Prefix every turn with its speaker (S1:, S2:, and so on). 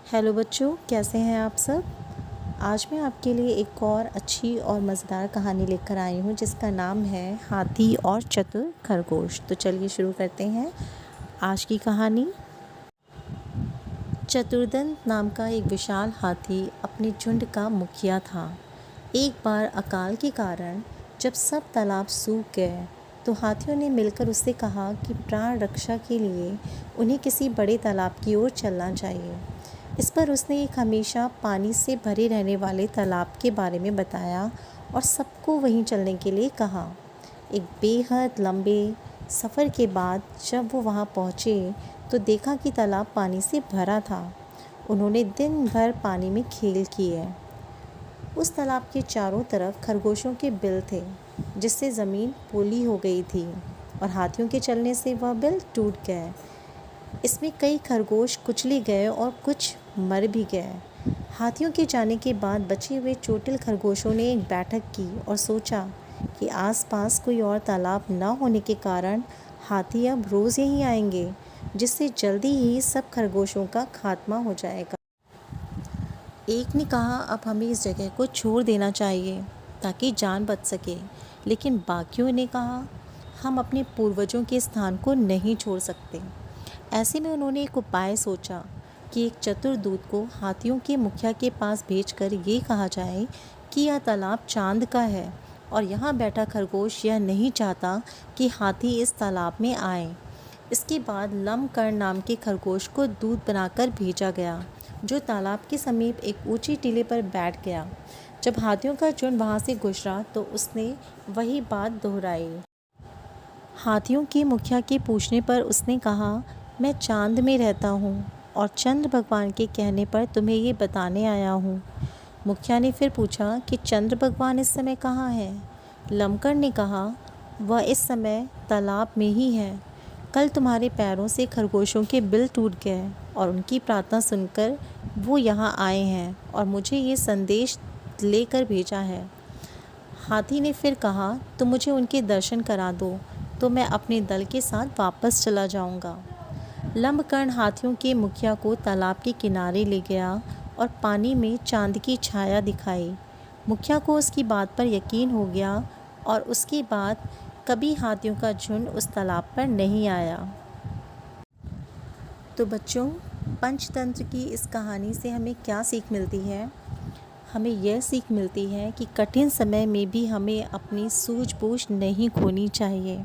S1: Hello बच्चों, कैसे हैं आप सब। आज मैं आपके लिए एक और अच्छी और मज़ेदार कहानी लेकर आई हूँ जिसका नाम है हाथी और चतुर खरगोश। तो चलिए शुरू करते हैं आज की कहानी। चतुर्दंत नाम का एक विशाल हाथी अपने झुंड का मुखिया था। एक बार अकाल के कारण जब सब तालाब सूख गए तो हाथियों ने मिलकर उससे कहा कि प्राण रक्षा के लिए उन्हें किसी बड़े तालाब की ओर चलना चाहिए। इस पर उसने एक हमेशा पानी से भरे रहने वाले तालाब के बारे में बताया और सबको वहीं चलने के लिए कहा। एक बेहद लंबे सफ़र के बाद जब वो वहाँ पहुँचे तो देखा कि तालाब पानी से भरा था। उन्होंने दिन भर पानी में खेल किए। उस तालाब के चारों तरफ खरगोशों के बिल थे, जिससे ज़मीन पोली हो गई थी और हाथियों के चलने से वह बिल टूट गए। इसमें कई खरगोश कुचले गए और कुछ मर भी गए। हाथियों के जाने के बाद बचे हुए चोटिल खरगोशों ने एक बैठक की और सोचा कि आसपास कोई और तालाब न होने के कारण हाथी अब रोज़ यहीं आएंगे, जिससे जल्दी ही सब खरगोशों का खात्मा हो जाएगा। एक ने कहा, अब हमें इस जगह को छोड़ देना चाहिए ताकि जान बच सके, लेकिन बाकियों ने कहा, हम अपने पूर्वजों के स्थान को नहीं छोड़ सकते। ऐसे में उन्होंने एक उपाय सोचा कि एक चतुर दूत को हाथियों के मुखिया के पास भेजकर ये कहा जाए कि यह तालाब चांद का है और यहाँ बैठा खरगोश यह नहीं चाहता कि हाथी इस तालाब में आए। इसके बाद लम्बकर्ण नाम के खरगोश को दूत बनाकर भेजा गया, जो तालाब के समीप एक ऊंची टीले पर बैठ गया। जब हाथियों का झुंड वहाँ से गुजरा तो उसने वही बात दोहराई। हाथियों के मुखिया के पूछने पर उसने कहा, मैं चांद में रहता हूँ और चंद्र भगवान के कहने पर तुम्हें ये बताने आया हूँ। मुखिया ने फिर पूछा कि चंद्र भगवान इस समय कहाँ हैं? लम्बकर्ण ने कहा, वह इस समय तालाब में ही है। कल तुम्हारे पैरों से खरगोशों के बिल टूट गए और उनकी प्रार्थना सुनकर वो यहाँ आए हैं और मुझे ये संदेश लेकर भेजा है। हाथी ने फिर कहा, तो मुझे उनके दर्शन करा दो, तो मैं अपने दल के साथ वापस चला जाऊंगा। लम्बकर्ण हाथियों के मुखिया को तालाब के किनारे ले गया और पानी में चांद की छाया दिखाई। मुखिया को उसकी बात पर यकीन हो गया और उसके बाद कभी हाथियों का झुंड उस तालाब पर नहीं आया। तो बच्चों, पंचतंत्र की इस कहानी से हमें क्या सीख मिलती है? हमें यह सीख मिलती है कि कठिन समय में भी हमें अपनी सूझबूझ नहीं खोनी चाहिए।